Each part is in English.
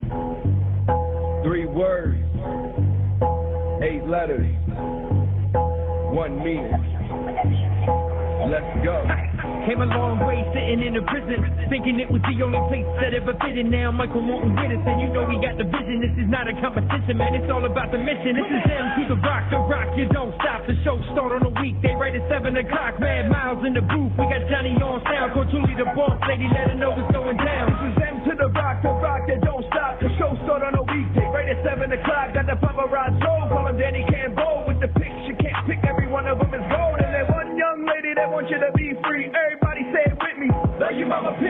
3 words, 8 letters, 1 meaning. Let's go. Came a long way sitting in a prison, thinking it was the only place that ever fitted. Now Michael Walton with us, and you know we got the vision. This is not a competition, man, it's all about the mission. This is M to the rock, you don't stop. The show start on a weekday, right at 7 o'clock. Mad Miles in the booth, we got Johnny on sound. Call Julie the boss lady, let her know what's going down. This is M to the rock, you don't stop. The show start on a weekday, right at 7 o'clock. Got the paparazzo, call him Danny Cambo. With the picture, can't pick, every one of them is gold. And that one young lady that wants you to be free. Everybody say it with me, love you, Mama P.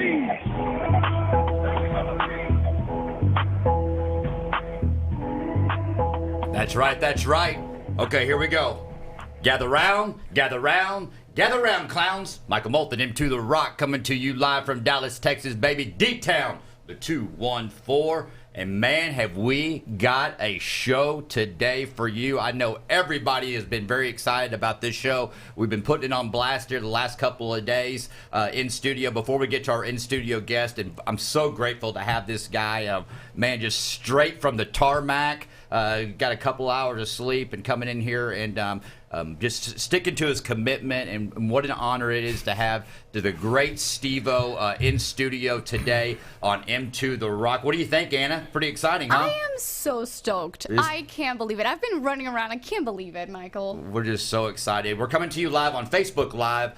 That's right, that's right. Okay, here we go. Gather round, gather round, gather round, clowns. Michael Moulton, M2 The Rock, coming to you live from Dallas, Texas, baby. D-Town, the 214. And man, have we got a show today for you. I know everybody has been very excited about this show. We've been putting it on blast here the last couple of days in studio. Before we get to our in-studio guest, and I'm so grateful to have this guy, man, just straight from the tarmac. Got a couple hours of sleep and coming in here and just sticking to his commitment, and what an honor it is to have the great Steve-O in studio today on M2 The Rock. What do you think, Anna? Pretty exciting, huh? I am so stoked. I can't believe it. I've been running around. I can't believe it, Michael. We're just so excited. We're coming to you live on Facebook Live,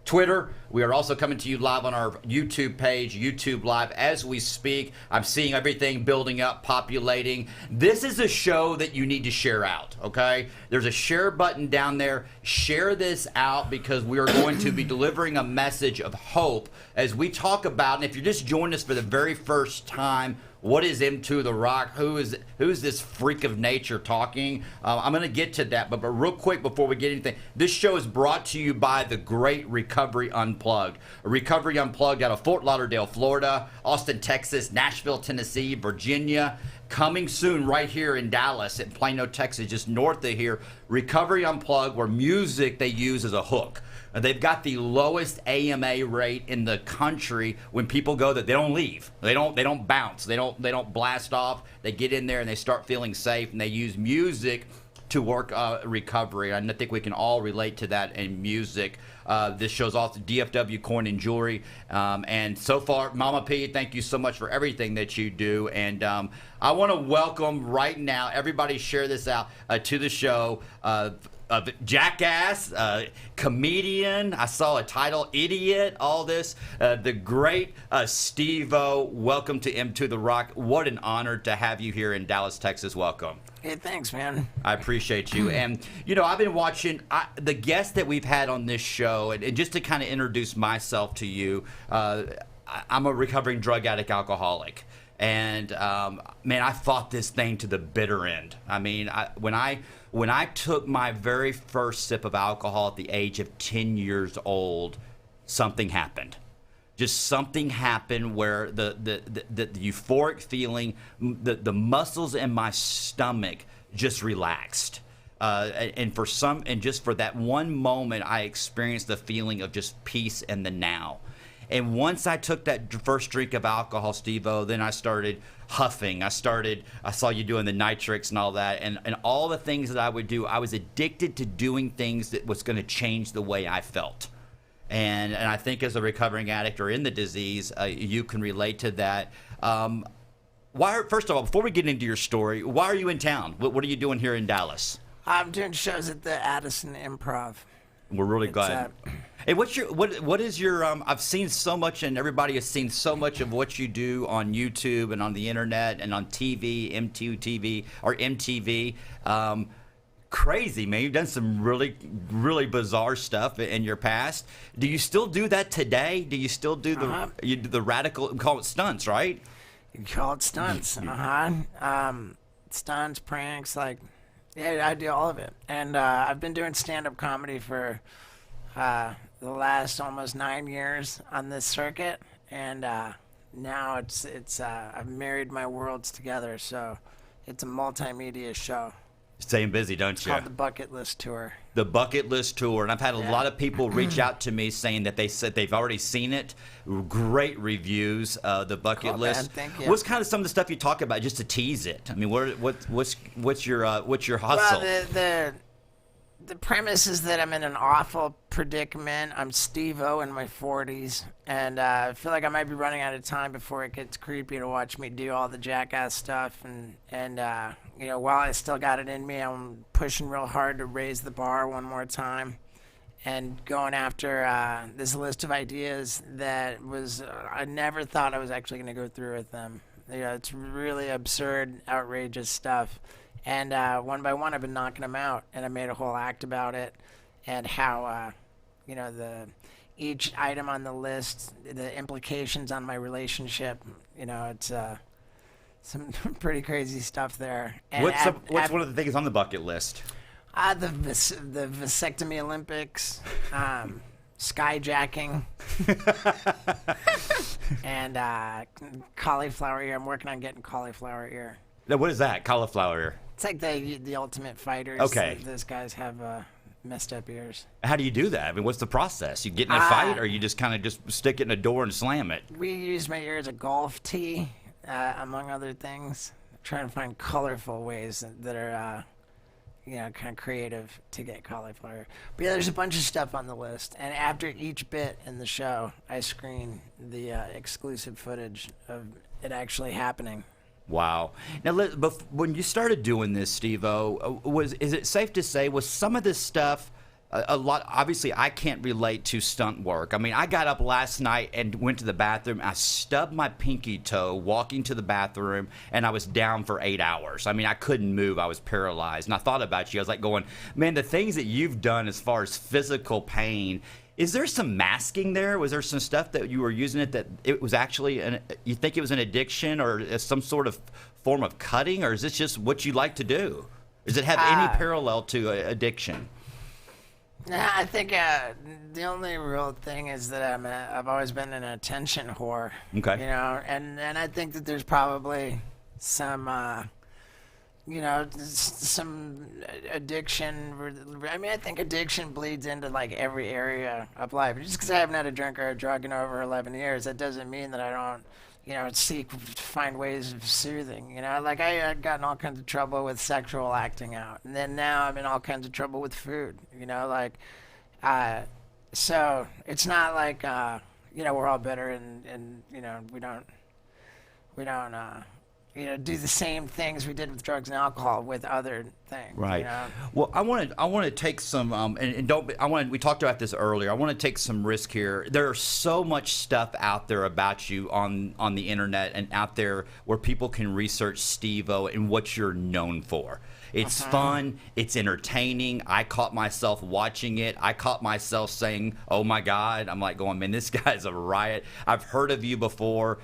Twitter. We are also coming to you live on our YouTube page, YouTube Live, as we speak. I'm seeing everything building up, populating. This is a show that you need to share out, okay? There's a share button down there. Share this out because we are going to be delivering a message of hope as we talk about, and if you're just joining us for the very first time, what is M2 The Rock? Who's this freak of nature talking? I'm going to get to that, but real quick before we get anything, this show is brought to you by the Great Recovery Unplugged. Recovery Unplugged out of Fort Lauderdale, Florida, Austin, Texas, Nashville, Tennessee, Virginia. Coming soon right here in Dallas, in Plano, Texas, just north of here. Recovery Unplugged, where music they use as a hook. They've got the lowest AMA rate in the country. When people go, that they don't leave, they don't bounce, they don't blast off. They get in there and they start feeling safe, and they use music to work recovery. And I think we can all relate to that in music. This shows off the DFW Coin and Jewelry. And so far, Mama P, thank you so much for everything that you do. And I want to welcome right now, everybody share this out to the show. Of Jackass, comedian, I saw a title, idiot, all this. The great Steve-O, welcome to M2 The Rock. What an honor to have you here in Dallas, Texas. Welcome. Hey, thanks, man. I appreciate you. And, you know, I've been watching the guests that we've had on this show, and just to kind of introduce myself to you, I'm a recovering drug addict alcoholic. And, man, I fought this thing to the bitter end. I mean, when I took my very first sip of alcohol at the age of 10 years old, something happened. Just something happened where the euphoric feeling, the muscles in my stomach just relaxed. And just for that one moment, I experienced the feeling of just peace in the now. And once I took that first drink of alcohol, Steve-O, then I started huffing. I saw you doing the nitrics and all that. And all the things that I would do, I was addicted to doing things that was going to change the way I felt. And I think as a recovering addict or in the disease, you can relate to that. First of all, before we get into your story, why are you in town? What are you doing here in Dallas? I'm doing shows at the Addison Improv. We're really glad. Hey, what is your I've seen so much, and everybody has seen so much of what you do on YouTube and on the internet and on TV, MTV. Crazy, man. You've done some really, really bizarre stuff in your past. Do you still do that today? Do you still do the radical, call it stunts, right? You call it stunts. Stunts, pranks, like, yeah, I do all of it. And I've been doing stand-up comedy for the last almost 9 years on this circuit, and now it's I've married my worlds together, so it's a multimedia show. Staying busy, don't It's you? called the Bucket List Tour. The Bucket List Tour, and I've had a lot of people reach out to me saying that they said they've already seen it. Great reviews. The Bucket Cool, List. man. Thank you. What's kind of some of the stuff you talk about just to tease it? I mean, what's your hustle? Well, the premise is that I'm in an awful predicament. I'm Steve-O in my 40s, and I feel like I might be running out of time before it gets creepy to watch me do all the Jackass stuff. And you know, while I still got it in me, I'm pushing real hard to raise the bar one more time and going after this list of ideas that was I never thought I was actually going to go through with them. You know, it's really absurd, outrageous stuff. And one by one, I've been knocking them out, and I made a whole act about it, and how, you know, each item on the list, the implications on my relationship. You know, it's some pretty crazy stuff there. And What's one of the things on the bucket list? The vasectomy Olympics, skyjacking, and cauliflower ear. I'm working on getting cauliflower ear. Now, what is that? Cauliflower ear. It's like the Ultimate Fighters. Okay. Those guys have messed up ears. How do you do that? I mean, what's the process? You get in a fight, or you just kind of just stick it in a door and slam it? We use my ear as a golf tee, among other things. Trying to find colorful ways that are, you know, kind of creative to get cauliflower. But yeah, there's a bunch of stuff on the list. And after each bit in the show, I screen the exclusive footage of it actually happening. Wow. Now, when you started doing this, Steve-O, is it safe to say, was some of this stuff a lot? Obviously, I can't relate to stunt work. I mean, I got up last night and went to the bathroom. I stubbed my pinky toe walking to the bathroom, and I was down for 8 hours. I mean, I couldn't move. I was paralyzed. And I thought about you. I was like going, man, the things that you've done as far as physical pain, is there some masking there? Was there some stuff that you were using that it was actually, you think it was an addiction or some sort of form of cutting, or is this just what you like to do? Does it have any parallel to addiction? Nah, I think the only real thing is that I've always been an attention whore. Okay. You know, and I think that there's probably some, you know, some addiction. I mean, I think addiction bleeds into like every area of life. Just because I haven't had a drink or a drug in over 11 years, that doesn't mean that I don't, you know, find ways of soothing. You know, like I had gotten all kinds of trouble with sexual acting out, and then now I'm in all kinds of trouble with food. You know, like, so it's not like, you know, we're all bitter and you know, we don't. You know, do the same things we did with drugs and alcohol with other things. Right. You know? Well, I want to take some and don't. We talked about this earlier. I want to take some risk here. There's so much stuff out there about you on the internet and out there where people can research Steve-O and what you're known for. It's fun. It's entertaining. I caught myself watching it. I caught myself saying, "Oh my God!" I'm like going, "Man, this guy's a riot." I've heard of you before.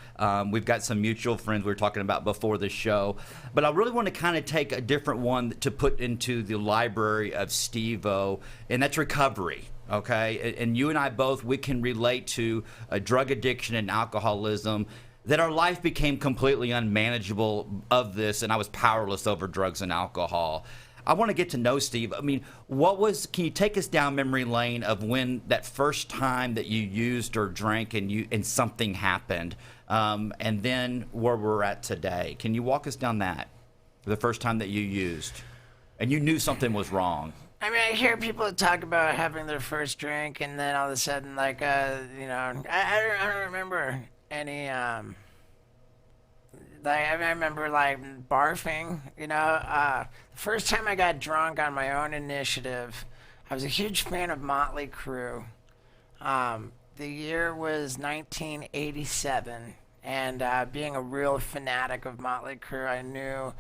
We've got some mutual friends we were talking about before the show, but I really want to kind of take a different one to put into the library of Steve-O, and that's recovery. Okay, and you and I both, we can relate to a drug addiction and alcoholism. That our life became completely unmanageable of this, and I was powerless over drugs and alcohol. I want to get to know Steve. I mean, can you take us down memory lane of when that first time that you used or drank and something happened, and then where we're at today? Can you walk us down that, the first time that you used, and you knew something was wrong? I mean, I hear people talk about having their first drink, and then all of a sudden, like, you know, I don't remember any, like, I remember, like, barfing, you know. The first time I got drunk on my own initiative, I was a huge fan of Motley Crue. The year was 1987, and being a real fanatic of Motley Crue, I knew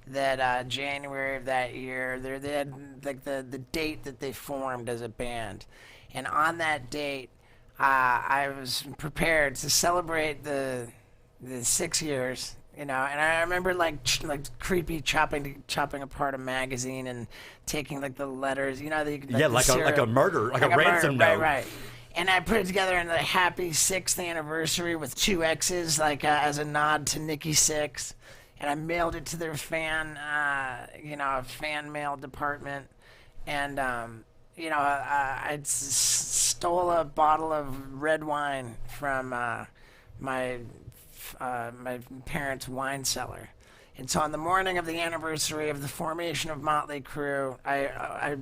that January of that year, they had, like, the date that they formed as a band. And on that date, I was prepared to celebrate the 6 years, you know, and I remember like creepy chopping apart a magazine and taking like the letters, you know, like a murder, like a ransom note. Right. And I put it together in the happy 6th anniversary with 2 X's, like as a nod to Nikki Sixx. and I mailed it to their fan mail department, and I stole a bottle of red wine from my parents' wine cellar. And so on the morning of the anniversary of the formation of Motley Crue, I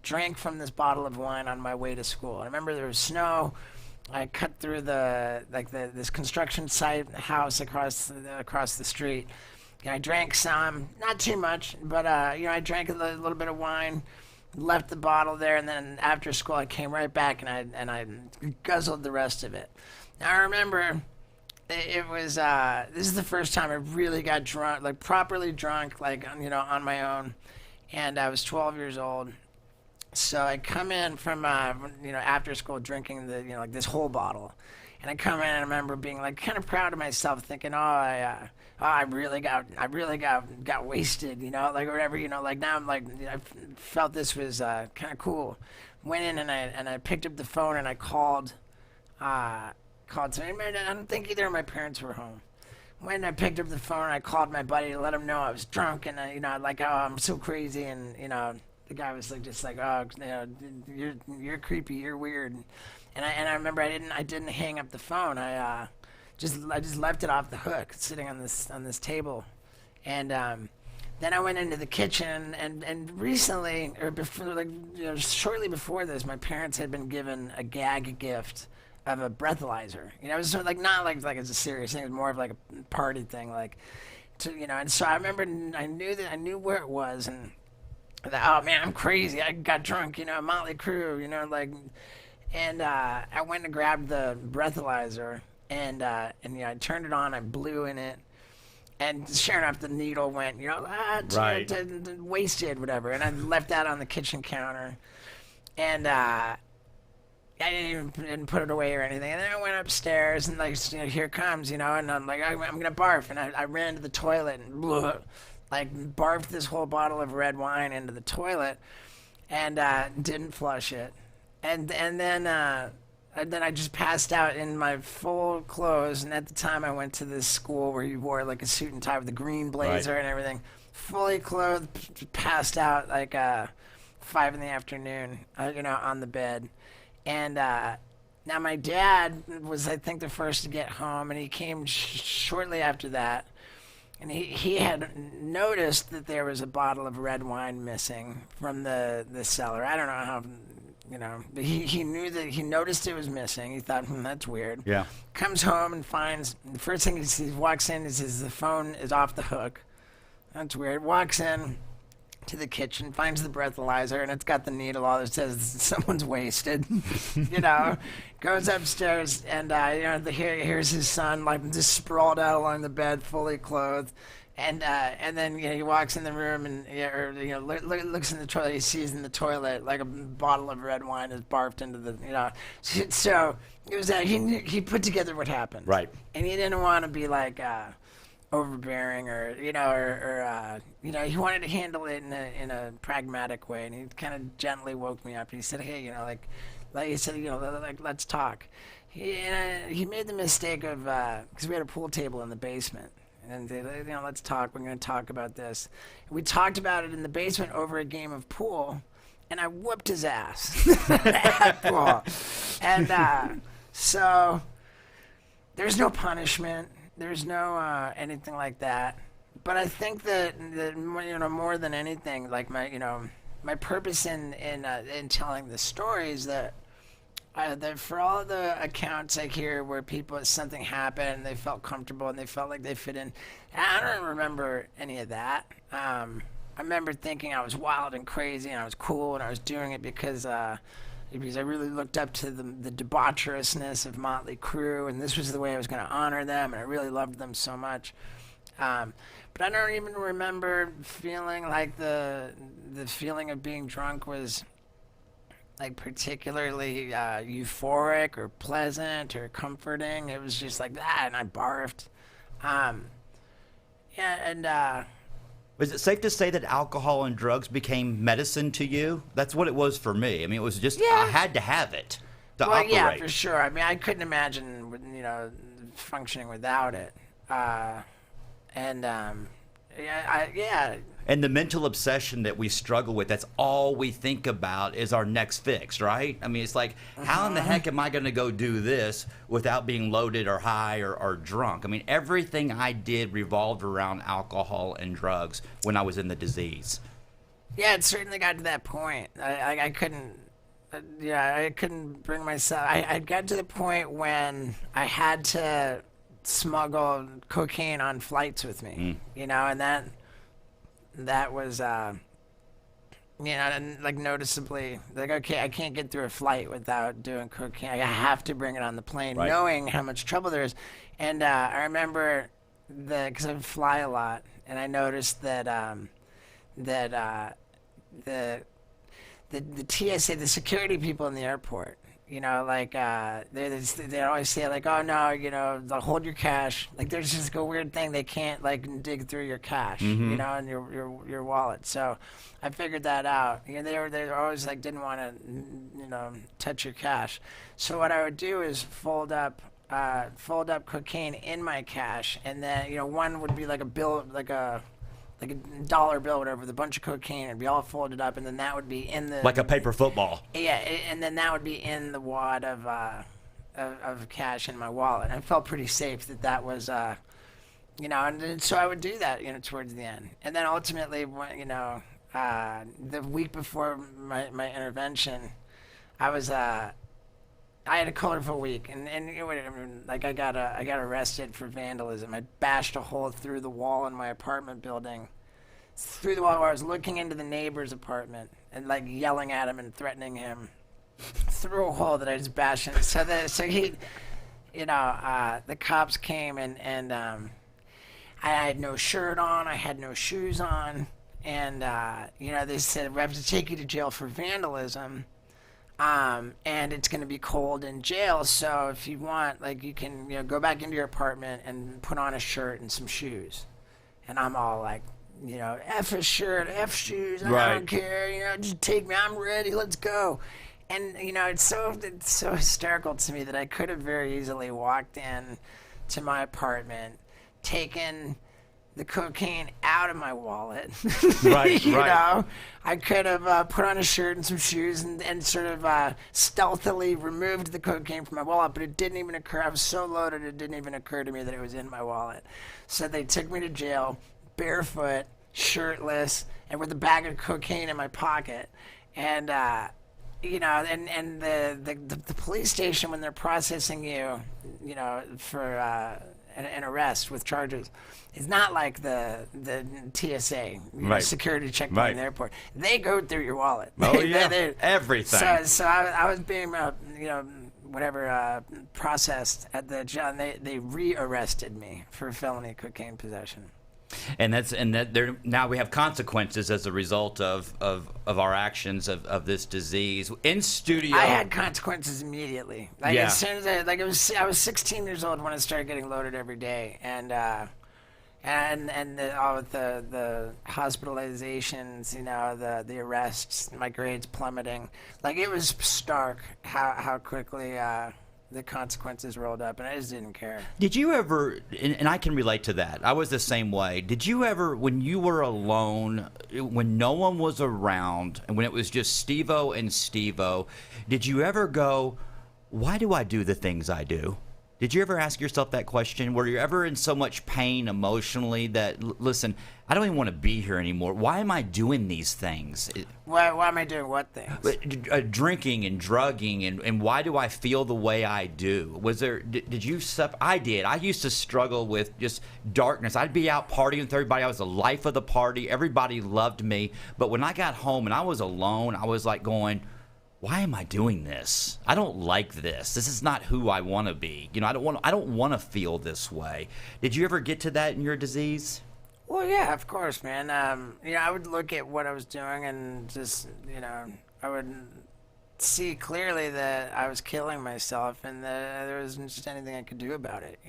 drank from this bottle of wine on my way to school. I remember there was snow. I cut through this construction site house across the street. And I drank some, not too much, but I drank a little bit of wine, left the bottle there, and then after school I came right back and I guzzled the rest of it. Now I remember. It was this is the first time I really got drunk, like properly drunk, like on my own, and I was 12 years old. So I come in from after school drinking this whole bottle, and I come in and I remember being like kind of proud of myself, thinking, I really got wasted, like whatever, like now I'm like I felt this was kind of cool. Went in and I picked up the phone and I called somebody. I don't think either of my parents were home. When I picked up the phone, I called my buddy to let him know I was drunk, and I'm so crazy, and the guy was you're creepy, you're weird, and I remember I didn't hang up the phone. I just left it off the hook, sitting on this table, and then I went into the kitchen, and recently, or before, shortly before this, my parents had been given a gag gift of a breathalyzer. It was sort of not like it's a serious thing. It was more of like a party thing, and so I remember I knew where it was, and I thought, oh man, I'm crazy. I got drunk, Motley Crue, and I went and grabbed the breathalyzer, and I turned it on. I blew in it, and sure enough, the needle went, right. Wasted, whatever, and I left that on the kitchen counter, and I didn't put it away or anything. And then I went upstairs and here it comes, and I'm like, I'm gonna barf, and I ran to the toilet and barfed this whole bottle of red wine into the toilet, and didn't flush it, and then I just passed out in my full clothes. And at the time I went to this school where you wore like a suit and tie with a green blazer and everything, fully clothed, passed out 5 p.m, on the bed. And now my dad was, I think, the first to get home, and he came shortly after that. And he had noticed that there was a bottle of red wine missing from the cellar. I don't know how, but he knew that he noticed it was missing. He thought, that's weird. Yeah. Comes home and finds, the first thing he walks in, he says the phone is off the hook. That's weird. Walks in to the kitchen, finds the breathalyzer, and it's got the needle. All it says someone's wasted. Goes upstairs, and here's his son, just sprawled out along the bed, fully clothed, and then he walks in the room and looks in the toilet. He sees in the toilet like a bottle of red wine is barfed into the So it was that he put together what happened, right? And he didn't want to be overbearing or he wanted to handle it in a pragmatic way, and he kind of gently woke me up. He said, hey, he said, let's talk. He made the mistake of because we had a pool table in the basement, and let's talk. We're going to talk about this. We talked about it in the basement over a game of pool, and I whooped his ass at pool. And so there's no punishment. There's no anything like that. But I think that more than anything, like my purpose in telling the story is that for all the accounts I hear where something happened and they felt comfortable and they felt like they fit in, I don't remember any of that. I remember thinking I was wild and crazy and I was cool and I was doing it because I really looked up to the debaucherousness of Motley Crue, and this was the way I was going to honor them, and I really loved them so much. But I don't even remember feeling like the feeling of being drunk was particularly euphoric or pleasant or comforting. It was just like that, and I barfed. Is it safe to say that alcohol and drugs became medicine to you? That's what it was for me. I mean, it was just, I had to have it to operate. Yeah, for sure. I mean, I couldn't imagine, functioning without it. And yeah. And the mental obsession that we struggle with, that's all we think about is our next fix, right? I mean, it's like, how in the heck am I going to go do this without being loaded or high or drunk? I mean, everything I did revolved around alcohol and drugs when I was in the disease. Yeah, it certainly got to that point. I couldn't, I couldn't bring myself. I got to the point when I had to smuggle cocaine on flights with me, and that was, and like noticeably, like, okay, I can't get through a flight without doing cocaine. I have to bring it on the plane, right, knowing how much trouble there is. And I remember because I fly a lot, and I noticed that the TSA, the security people in the airport, like they always say like, oh no, they'll hold your cash. Like there's just a weird thing, they can't like dig through your cash, and your wallet. So I figured that out. They were always like didn't want to touch your cash. So what I would do is fold up cocaine in my cash, and then one would be like a bill, like a dollar bill, whatever, with a bunch of cocaine. It'd be all folded up, and then that would be in the... Like a paper football. Yeah, and then that would be in the wad of cash in my wallet. I felt pretty safe that was, and so I would do that, towards the end. And then ultimately, the week before my intervention, I had a colorful week, and like I got arrested for vandalism. I bashed a hole through the wall in my apartment building, through the wall where I was looking into the neighbor's apartment and like yelling at him and threatening him through a hole that I just bashed in. So he, the cops came and I had no shirt on, I had no shoes on, and they said we have to take you to jail for vandalism. And it's going to be cold in jail, so if you want, like, you can, go back into your apartment and put on a shirt and some shoes. And I'm all like, F a shirt, F shoes, I don't care, just take me, I'm ready, let's go. And, it's so hysterical to me that I could have very easily walked in to my apartment, taken the cocaine out of my wallet. Right, right. I could have put on a shirt and some shoes and sort of stealthily removed the cocaine from my wallet, but it didn't even occur. I was so loaded, it didn't even occur to me that it was in my wallet. So they took me to jail, barefoot, shirtless, and with a bag of cocaine in my pocket. And, and the police station, when they're processing you, for an arrest with charges, it's not like the TSA, security checkpoint in the airport. They go through your wallet. Oh, yeah, everything. So I was being, processed at the jail, and they re-arrested me for felony cocaine possession. And now we have consequences as a result of our actions of this disease. In studio, I had consequences immedially. As soon as I was 16 years old when I started getting loaded every day, and all of the hospitalizations, the arrests, my grades plummeting. Like, it was stark how quickly the consequences rolled up, and I just didn't care. Did you ever, and I can relate to that, I was the same way, did you ever, when you were alone, when no one was around, and when it was just Steve-O and Steve-O, did you ever go, why do I do the things I do? Did you ever ask yourself that question? Were you ever in so much pain emotionally that, listen, I don't even want to be here anymore. Why am I doing these things? Why am I doing what things? Drinking and drugging, and why do I feel the way I do? Was there, did you, I did. I used to struggle with just darkness. I'd be out partying with everybody. I was the life of the party. Everybody loved me. But when I got home and I was alone, I was like going, why am I doing this? I don't like this. This is not who I want to be. I don't want to feel this way. Did you ever get to that in your disease? Well, yeah, of course, man. I would look at what I was doing and just, I would see clearly that I was killing myself, and that there wasn't just anything I could do about it,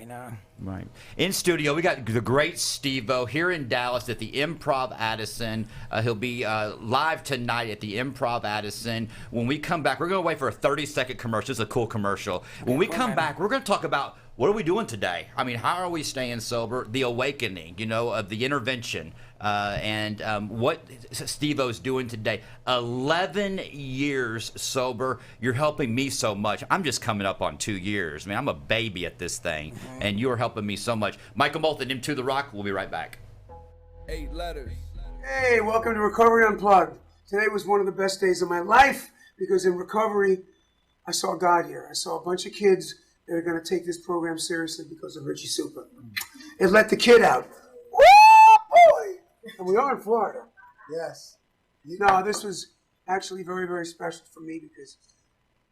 Right. In studio, we got the great Steve-O here in Dallas at the Improv Addison. He'll be live tonight at the Improv Addison. When we come back, we're going to wait for a 30-second commercial. It's a cool commercial. When we come back, we're going to talk about what are we doing today? I mean, how are we staying sober? The awakening, of the intervention, and what Steve-O's doing today. 11 years sober. You're helping me so much. I'm just coming up on 2 years. I mean, I'm a baby at this thing, and you're helping me so much. Michael Moulton, Into the Rock. We'll be right back. 8 letters. Hey, welcome to Recovery Unplugged. Today was one of the best days of my life because in recovery, I saw God here. I saw a bunch of kids that are going to take this program seriously because of Richie Super. It let the kid out. Woo, boy! And we are in Florida. Yes. No, this was actually very, very special for me because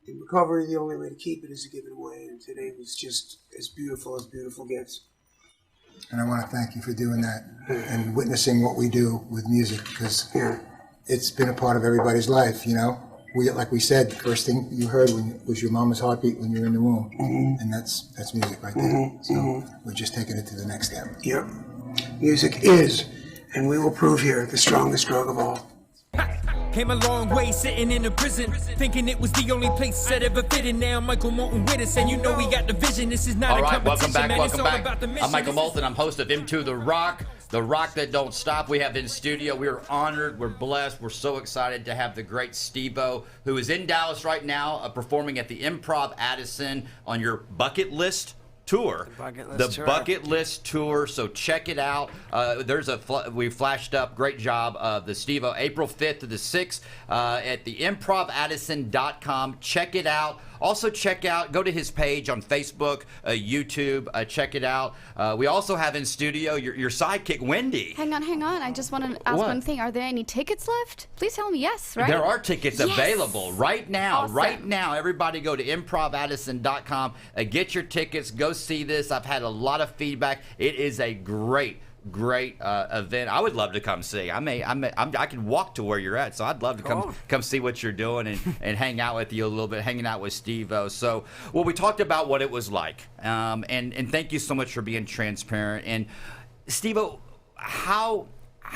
in recovery, the only way to keep it is to give it away. And today was just as beautiful gets. And I want to thank you for doing that and witnessing what we do with music because it's been a part of everybody's life, Like we said, the first thing you heard was your mama's heartbeat when you were in the womb. And that's music right there. So we're just taking it to the next step. Yep. Music is, and we will prove here, the strongest drug of all. Came a long way sitting in a prison, thinking it was the only place that ever fitted. Now Michael Moulton with us, and we got the vision. This is not all a right, competition, welcome back. About the mission. I'm Michael Moulton. I'm host of Into the Rock that don't stop. We have in studio. We are honored. We're blessed. We're so excited to have the great Steve-O, who is in Dallas right now, performing at the Improv Addison on your bucket list tour. The bucket list tour. So check it out. We flashed up. Great job of the Steve-O. April 5th to the 6th at the improvaddison.com. Check it out. Also go to his page on Facebook, YouTube. Check it out. We also have in studio your sidekick, Wendy. Hang on. I just want to ask one thing. Are there any tickets left? Please tell me yes, right? There are tickets available right now. Awesome. Right now, everybody go to improvaddison.com. Get your tickets. Go see this. I've had a lot of feedback. It is a great event. I would love to come see. I can walk to where you're at, so I'd love to come see what you're doing and hang out with you a little bit, hanging out with Steve-O. So, we talked about what it was like, and thank you so much for being transparent. And Steve-O, how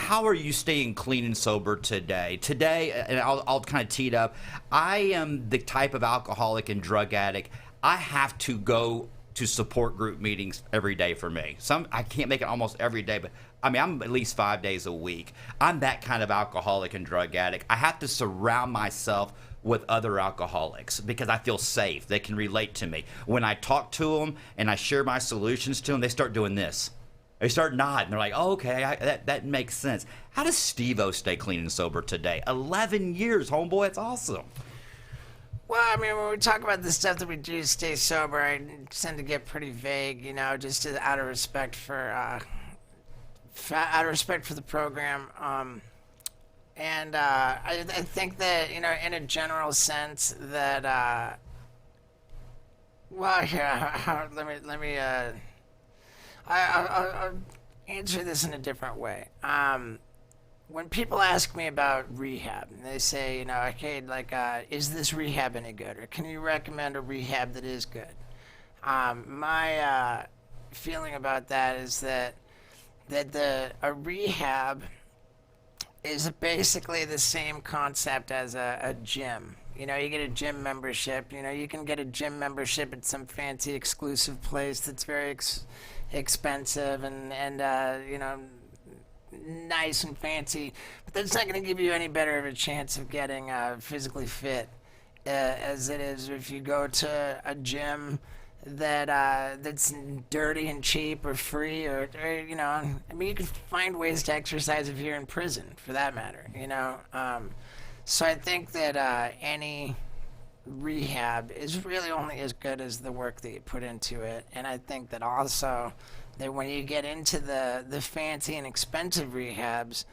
are you staying clean and sober today? Today, and I'll kind of tee it up. I am the type of alcoholic and drug addict. I have to go to support group meetings every day for me. I can't make it almost every day, but I'm at least 5 days a week. I'm that kind of alcoholic and drug addict. I have to surround myself with other alcoholics because I feel safe. They can relate to me. When I talk to them and I share my solutions to them, they start doing this. They start nodding. They're like, oh, okay, that makes sense. How does Steve-O stay clean and sober today? 11 years, homeboy. It's awesome. Well, when we talk about the stuff that we do to stay sober, I tend to get pretty vague, just out of respect for the program. And I think that, in a general sense that, I'll answer this in a different way. When people ask me about rehab, and they say, okay, is this rehab any good? Or can you recommend a rehab that is good? My feeling about that is that a rehab is basically the same concept as a gym. You get a gym membership. You can get a gym membership at some fancy exclusive place that's very expensive and nice and fancy, but that's not going to give you any better of a chance of getting physically fit as it is if you go to a gym that's dirty and cheap or free or you can find ways to exercise if you're in prison, for that matter. So I think that any rehab is really only as good as the work that you put into it, and I think that also that when you get into the fancy and expensive rehabs,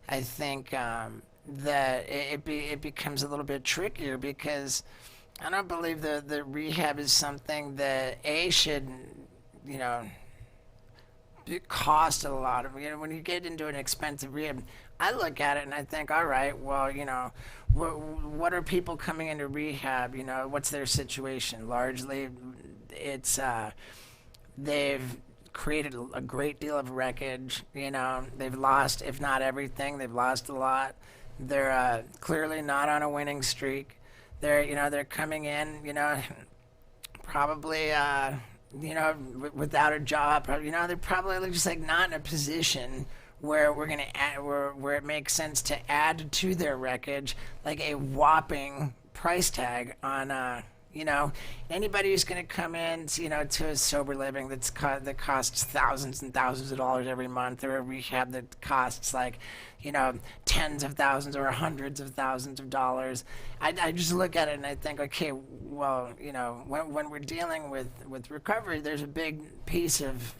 I think that it becomes a little bit trickier because I don't believe the rehab is something that should cost a lot. When you get into an expensive rehab, I look at it and I think, all right, well, what are people coming into rehab? What's their situation? Largely, it's they've created a great deal of wreckage. They've lost, if not everything, they've lost a lot. They're clearly not on a winning streak. They're coming in, probably without a job, they're probably just like not in a position where we're gonna add, where it makes sense to add to their wreckage like a whopping price tag on anybody who's going to come in, to a sober living that costs thousands and thousands of dollars every month, or a rehab that costs like, tens of thousands or hundreds of thousands of dollars. I just look at it and I think, okay, well, when we're dealing with recovery, there's a big piece of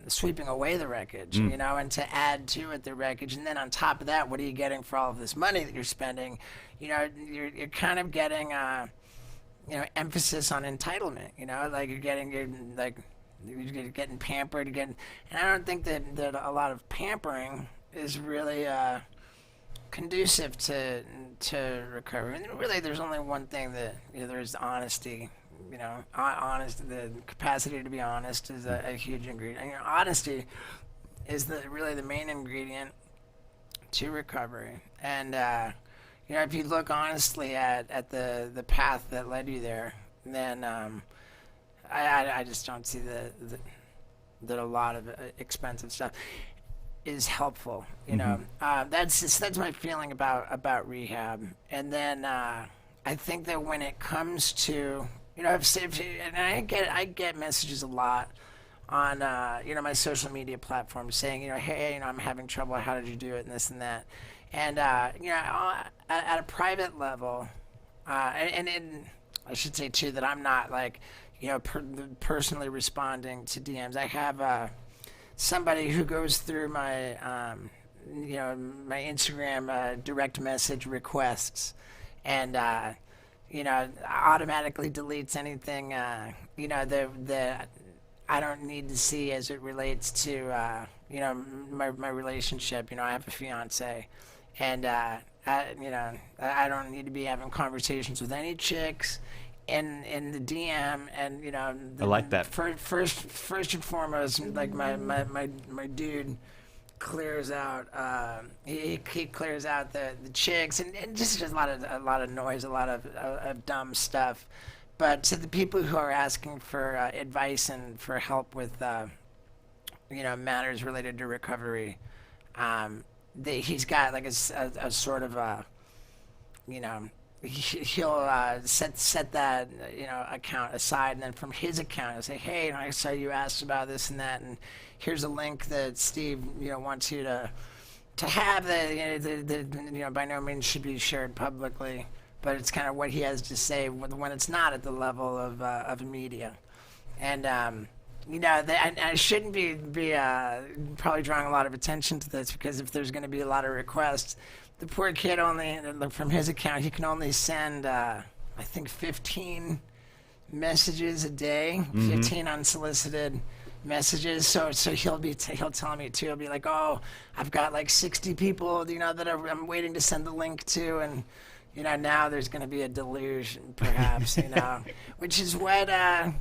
sweeping away the wreckage, and to add to it the wreckage. And then on top of that, what are you getting for all of this money that you're spending? You're kind of getting emphasis on entitlement, like you're getting pampered, and I don't think that a lot of pampering is really conducive to recovery. And really, there's only one thing that there's honesty. The capacity to be honest is a huge ingredient. Honesty is really the main ingredient to recovery, and if you look honestly at the path that led you there, then I just don't see that a lot of expensive stuff is helpful. That's my feeling about rehab. And then I think that when it comes to and I get messages a lot on my social media platforms saying hey, I'm having trouble. How did you do it, and this and that. And, at a private level, and I should say, too, that I'm not, like, personally responding to DMs. I have somebody who goes through my, my Instagram direct message requests and, automatically deletes anything, that I don't need to see as it relates to, my relationship. I have a fiance. And, I don't need to be having conversations with any chicks in the DM. And, I like that. First and foremost, like my dude clears out, he clears out the chicks and just a lot of noise, a lot of dumb stuff. But to the people who are asking for advice and for help with, matters related to recovery, he's got like a sort of he'll set that account aside, and then from his account he'll say, hey, I saw you asked about this and that, and here's a link that Steve wants you to have that by no means should be shared publicly, but it's kind of what he has to say when it's not at the level of media. And I shouldn't be probably drawing a lot of attention to this, because if there's going to be a lot of requests, the poor kid only, from his account, he can only send, I think, 15 messages a day, 15 unsolicited messages. So he'll tell me too. He'll be like, oh, I've got like 60 people, that I'm waiting to send the link to, and now there's going to be a deluge, perhaps, which is what, the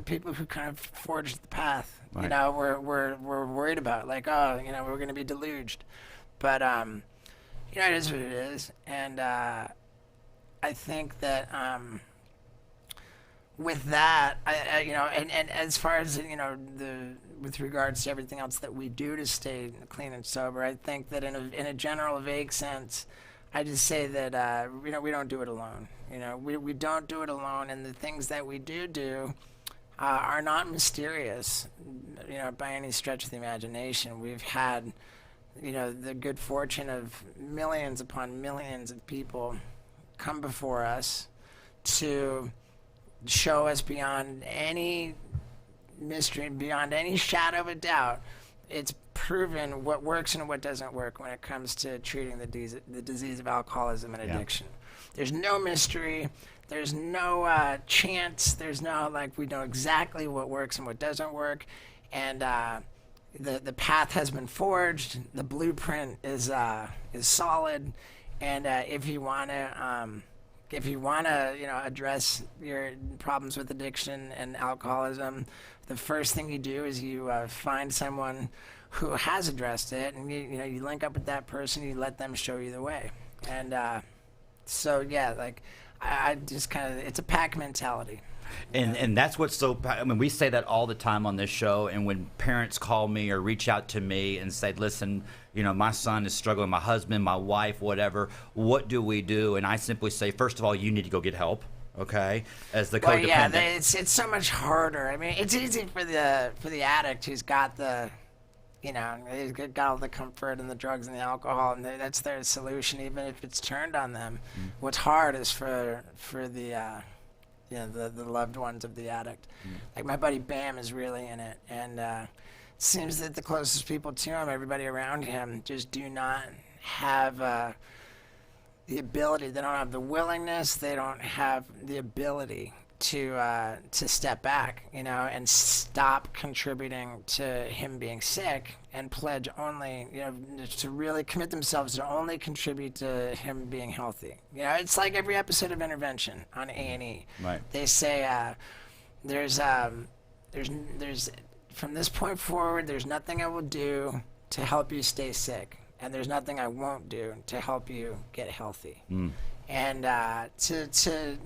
people who kind of forged the path, right. We're worried about, like, oh, we're going to be deluged. But, it is what it is. And I think that with that, and as far as, with regards to everything else that we do to stay clean and sober, I think that in a general vague sense, I just say that we don't do it alone. We don't do it alone, and the things that we do are not mysterious, by any stretch of the imagination. We've had, the good fortune of millions upon millions of people come before us to show us beyond any mystery, beyond any shadow of a doubt. It's proven what works and what doesn't work when it comes to treating the disease of alcoholism and addiction. Yeah. There's no mystery. There's no chance. There's no, we know exactly what works and what doesn't work. And the path has been forged. The blueprint is solid. And if you want to address your problems with addiction and alcoholism, the first thing you do is you find someone who has addressed it, and you link up with that person, you let them show you the way. And I just kind of, it's a pack mentality. And that's what's so. I mean, we say that all the time on this show. And when parents call me or reach out to me and say, "Listen, my son is struggling, my husband, my wife, whatever. What do we do?" And I simply say, first of all, you need to go get help. Okay, as the codependent. Well, yeah, it's so much harder. I mean, it's easy for the addict who's got he's got all the comfort and the drugs and the alcohol, and that's their solution, even if it's turned on them. What's hard is for the loved ones of the addict. Like my buddy Bam is really in it, and it seems that the closest people to him, everybody around him, just do not have the ability. They don't have the willingness. They don't have the ability to step back, and stop contributing to him being sick and pledge only, to really commit themselves to only contribute to him being healthy. It's like every episode of Intervention on A&E. Right. They say there's from this point forward, there's nothing I will do to help you stay sick, and there's nothing I won't do to help you get healthy. And to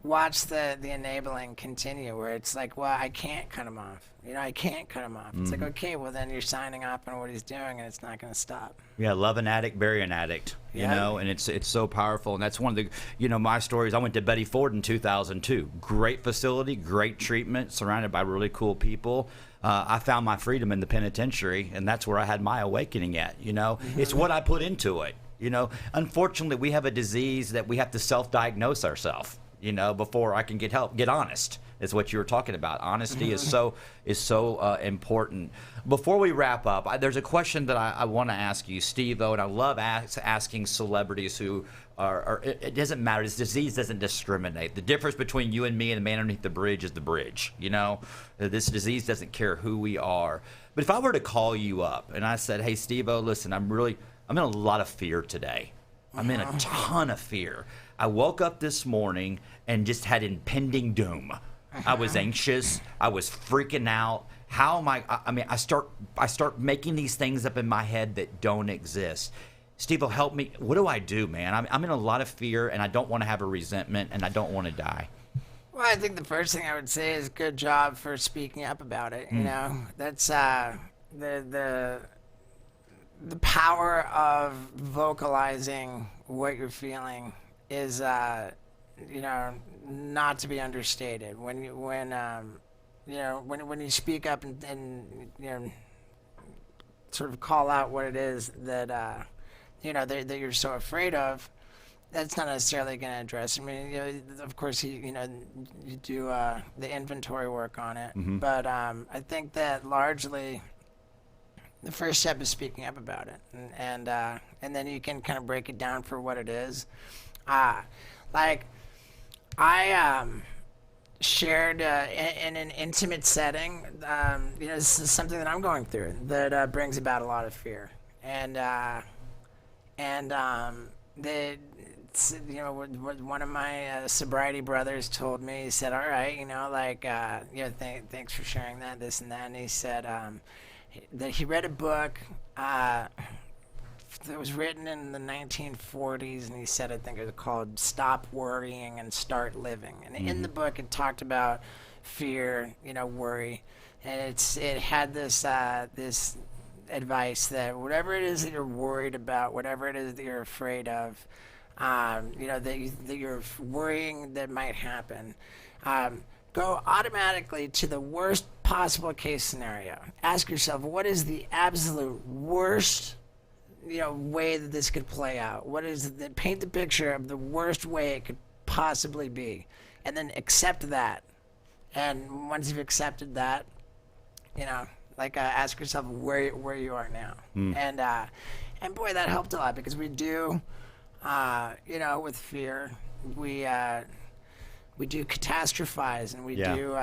watch the enabling continue, where it's like, well, I can't cut him off. I can't cut him off. It's like, okay, well then you're signing up on what he's doing, and it's not going to stop. Yeah, love an addict, bury an addict. And it's so powerful. And that's one of the, my stories. I went to Betty Ford in 2002. Great facility, great treatment, surrounded by really cool people. I found my freedom in the penitentiary, and that's where I had my awakening at. It's what I put into it. Unfortunately, we have a disease that we have to self-diagnose ourselves. Before I can get help. Get honest is what you were talking about. Honesty is so important. Before we wrap up, there's a question that I want to ask you, Steve-O, and I love asking celebrities who are it doesn't matter. This disease doesn't discriminate. The difference between you and me and the man underneath the bridge is the bridge. This disease doesn't care who we are. But if I were to call you up and I said, "Hey, Steve-O, listen, I'm in a lot of fear today. I'm in a ton of fear. I woke up this morning and just had impending doom. I was anxious. I was freaking out. How am I start making these things up in my head that don't exist. Steve-O, help me. What do I do, man? I'm in a lot of fear, and I don't want to have a resentment, and I don't want to die." Well, I think the first thing I would say is good job for speaking up about it. That's the power of vocalizing what you're feeling is not to be understated. When you speak up and sort of call out what it is that that you're so afraid of, that's not necessarily going to address. I mean, of course, you do the inventory work on it, but I think that largely the first step is speaking up about it, and then you can kind of break it down for what it is. Like I shared in an intimate setting. This is something that I'm going through that brings about a lot of fear, and one of my sobriety brothers told me. He said, "All right, thanks for sharing that, this and that." And he said that he read a book that was written in the 1940s, and he said, I think it was called "Stop Worrying and Start Living." And in the book, it talked about fear, worry, and it had this this advice that whatever it is that you're worried about, whatever it is that you're afraid of, that you're worrying that might happen, go automatically to the worst possible case scenario. Ask yourself, what is the absolute worst way that this could play out? What is it? Paint the picture of the worst way it could possibly be, and then accept that. And once you've accepted that, ask yourself where you are now. And boy, that helped a lot, because we do, with fear, we do catastrophize, and we do,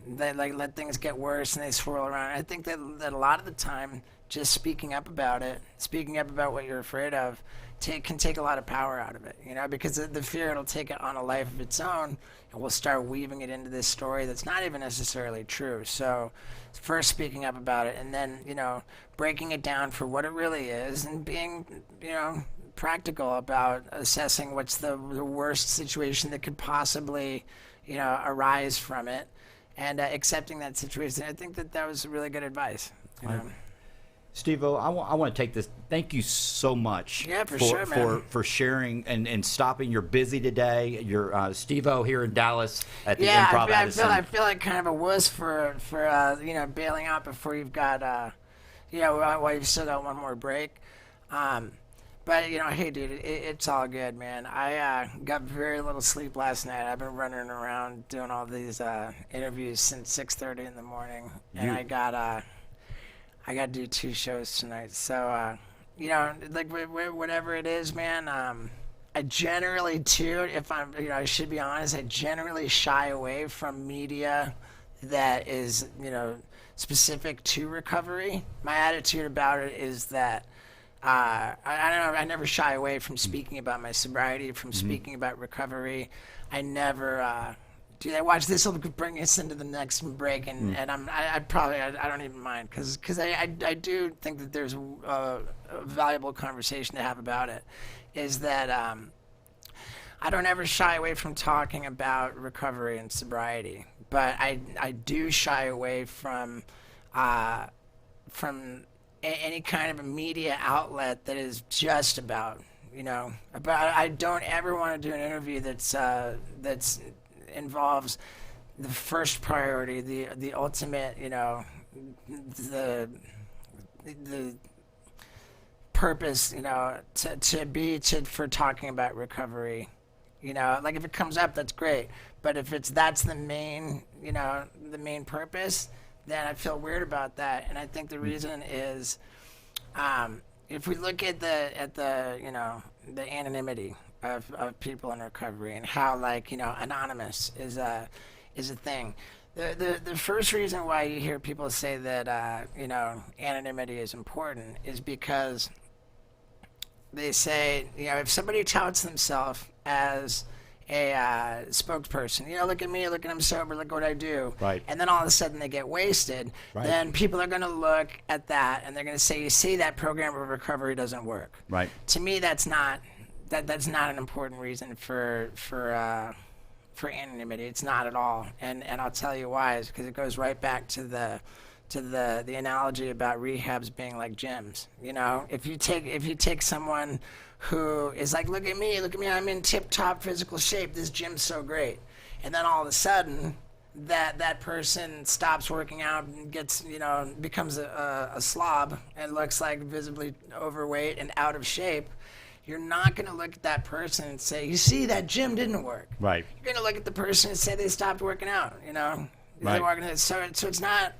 they let things get worse and they swirl around. I think that a lot of the time, just speaking up about it, speaking up about what you're afraid of, can take a lot of power out of it, because the fear, it'll take it on a life of its own, and we'll start weaving it into this story that's not even necessarily true. So first speaking up about it, and then, breaking it down for what it really is, and being, practical about assessing what's the worst situation that could possibly, arise from it, and accepting that situation. I think that was really good advice. Steve-O, I want to take this. Thank you so much for sharing and stopping. You're busy today. You're Steve-O here in Dallas at the Improv Addison. I feel like kind of a wuss for bailing out before you've got while you've still got one more break. But hey, dude, it's all good, man. I got very little sleep last night. I've been running around doing all these interviews since 6:30 in the morning, and I got to do 2 shows tonight. So, like whatever it is, man, I generally, too, if I'm, I should be honest, I generally shy away from media that is, specific to recovery. My attitude about it is that I don't know, I never shy away from speaking about my sobriety, from speaking about recovery. I never... Dude, I watch this will bring us into the next break, and I don't even mind, because I do think that there's a valuable conversation to have about it. Is that I don't ever shy away from talking about recovery and sobriety, but I do shy away from any kind of a media outlet that is just about But I don't ever want to do an interview that's involves the first priority, the ultimate, the purpose, for talking about recovery. Like if it comes up, that's great. But if that's the main, the main purpose, then I feel weird about that. And I think the reason is, if we look at the anonymity of people in recovery, and how anonymous is a thing. The first reason why you hear people say that anonymity is important is because they say, if somebody touts themselves as a spokesperson, look at me, look at I'm sober, look what I do, right, and then all of a sudden they get wasted, right, then people are going to look at that and they're going to say, you see, that program of recovery doesn't work. Right. To me, that's not an important reason for anonymity. It's not at all, and I'll tell you why. Is because it goes right back to the analogy about rehabs being like gyms. If you take someone who is like, look at me, I'm in tip-top physical shape, this gym's so great, and then all of a sudden that person stops working out and gets, becomes a slob and looks like visibly overweight and out of shape, you're not going to look at that person and say, you see, that gym didn't work. Right. You're going to look at the person and say they stopped working out, Right. So it's not...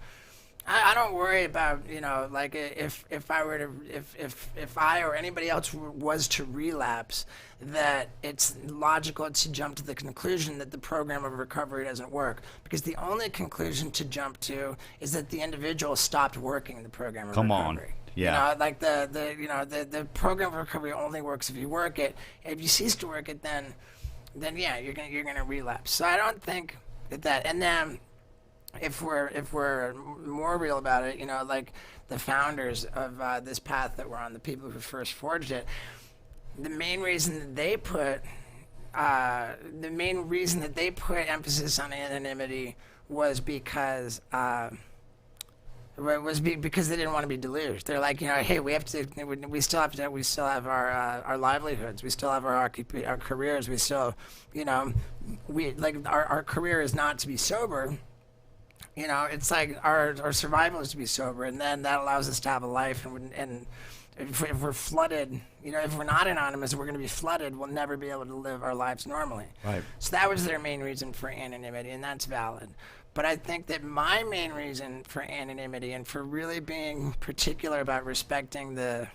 I don't worry about, like if I or anybody else was to relapse, that it's logical to jump to the conclusion that the program of recovery doesn't work, because the only conclusion to jump to is that the individual stopped working the program of recovery. Yeah. The program of recovery only works if you work it. If you cease to work it, then yeah, you're gonna relapse. So I don't think that. And then if we're more real about it, like the founders of this path that we're on, the people who first forged it, the main reason that they put emphasis on anonymity was because because they didn't want to be deluged. They're like, hey, we still have our livelihoods, we still have our careers, we still, our career is not to be sober. It's like our survival is to be sober, and then that allows us to have a life. And if we're flooded, if we're not anonymous, we're going to be flooded. We'll never be able to live our lives normally. Right. So that was their main reason for anonymity, and that's valid. But I think that my main reason for anonymity, and for really being particular about respecting the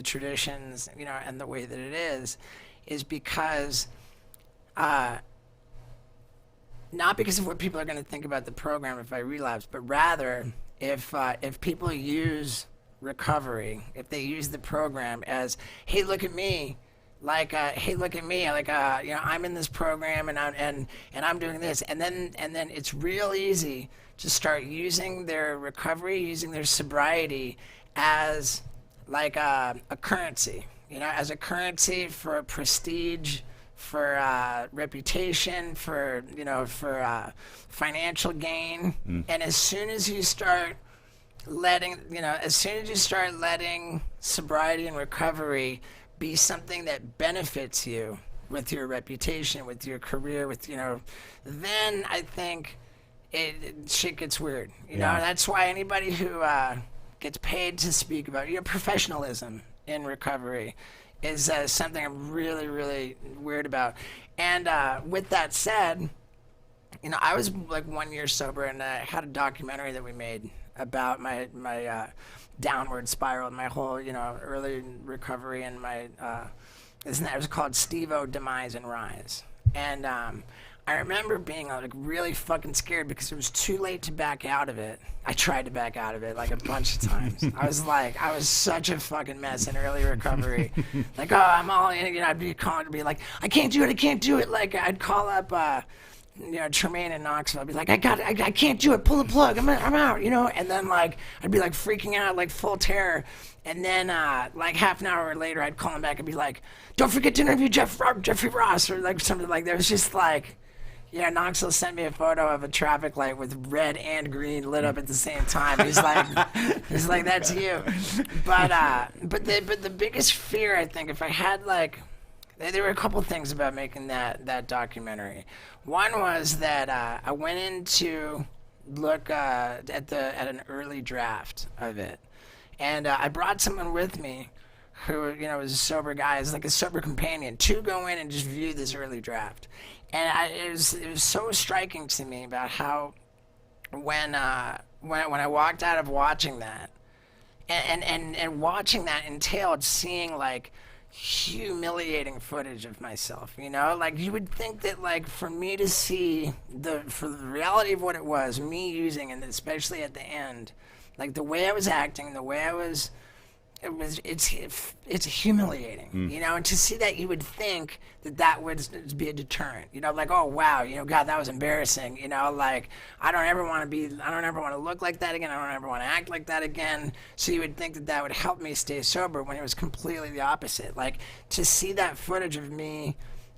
traditions, and the way that it is because. Not because of what people are going to think about the program if I relapse, but rather if people use recovery, if they use the program as, hey, look at me, hey, look at me, I'm in this program and I'm doing this, and then it's real easy to start using their recovery, using their sobriety as like a currency. you know, as a currency for prestige, for reputation, for, you know, for financial gain. And as soon as you start letting sobriety and recovery be something that benefits you with your reputation, with your career, with, you know, then I think shit gets weird. You know, that's why anybody who gets paid to speak about, you know, professionalism in recovery is something I'm really, really weird about. And with that said, you know, I was like 1 year sober, and I had a documentary that we made about my downward spiral and my whole, you know, early recovery, and my it was called Steve-O Demise and Rise. And I remember being like really fucking scared because it was too late to back out of it. I tried to back out of it like a bunch of times. I was such a fucking mess in early recovery. Like, oh, I'm all in, you know, I'd be calling to be like, I can't do it. Like, I'd call up, you know, Tremaine in Knoxville. I'd be like, I can't do it. Pull the plug. I'm out, you know? And then, like, I'd be like freaking out, like full terror. And then, like half an hour later, I'd call him back and be like, don't forget to interview Jeffrey Ross, or like something like that. It was just like, yeah, Knoxville sent me a photo of a traffic light with red and green lit up at the same time. He's like, that's you. But the biggest fear, I think, if I had like, there were a couple things about making that documentary. One was that I went in to look at an early draft of it, and I brought someone with me who, you know, was a sober guy, as like a sober companion, to go in and just view this early draft. And it was so striking to me about how when I walked out of watching that, and watching that entailed seeing like humiliating footage of myself, you know, like you would think that like for me to see for the reality of what it was, me using, and especially at the end, like the way I was acting, the way I was, it's humiliating, you know, and to see that, you would think that would be a deterrent, you know, like, oh wow, you know, God, that was embarrassing, you know, like I don't ever want to look like that again, I don't ever want to act like that again. So you would think that would help me stay sober, when it was completely the opposite. Like, to see that footage of me,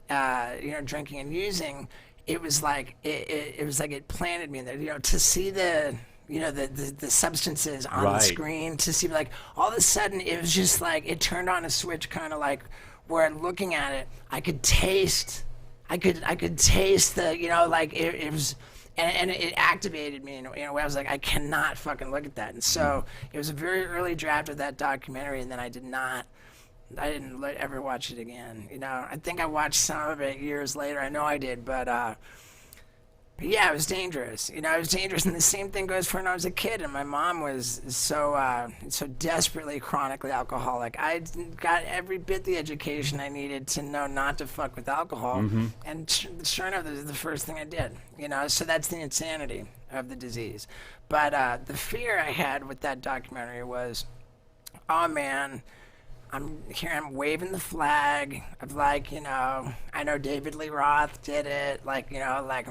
you know, drinking and using, it was like it was like it planted me in there, you know, to see the, you know, the substances on the screen, to see, like, all of a sudden it was just like it turned on a switch, kind of like where looking at it, I could taste the, you know, like it was, and it activated me in a way. I was like, I cannot fucking look at that. And so it was a very early draft of that documentary, and then I didn't ever watch it again. You know, I think I watched some of it years later. I know I did, but yeah, it was dangerous. You know, it was dangerous. And the same thing goes for when I was a kid, and my mom was so desperately chronically alcoholic. I got every bit the education I needed to know not to fuck with alcohol. And sure enough, this is the first thing I did. You know, so that's the insanity of the disease. But the fear I had with that documentary was, oh man, I'm waving the flag of, like, you know, I know David Lee Roth did it, like, you know, like,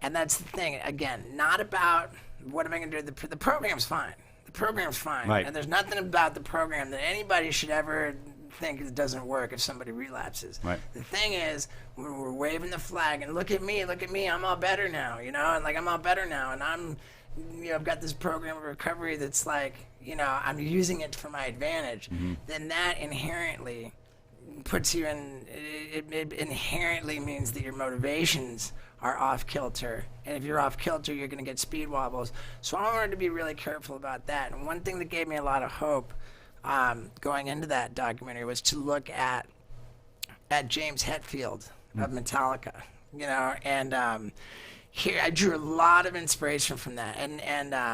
and that's the thing, again, not about what am I going to do, the program's fine. The program's fine. Right. And there's nothing about the program that anybody should ever think it doesn't work if somebody relapses. Right. The thing is, when we're waving the flag, and look at me, I'm all better now, you know, and like, I'm all better now, and I'm, you know, I've got this program of recovery that's like, you know, I'm using it for my advantage, then that inherently puts you in, it inherently means that your motivations are off kilter. And if you're off kilter, you're going to get speed wobbles. So I wanted to be really careful about that. And one thing that gave me a lot of hope going into that documentary was to look at James Hetfield of Metallica, you know, and here I drew a lot of inspiration from that. And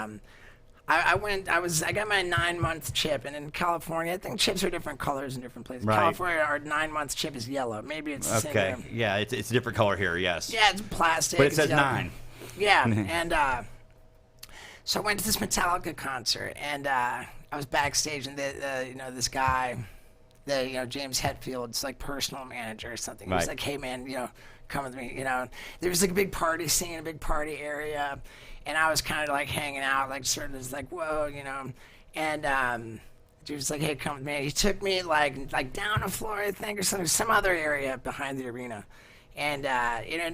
I got my 9-month chip, and in California, I think chips are different colors in different places. Right. California, our 9-month chip is yellow. Maybe it's the same. Okay, yeah, it's a different color here, yes. Yeah, it's plastic. But it says 9. Yeah, and so I went to this Metallica concert, and I was backstage, and you know, this guy, you know, James Hetfield's like personal manager or something. He was like, hey man, you know, come with me, you know. There was like a big party scene, a big party area, and I was kind of like hanging out, like sort of like, whoa, you know. And He was like, hey, come with me. He took me like down the floor, I think, or some other area behind the arena. And,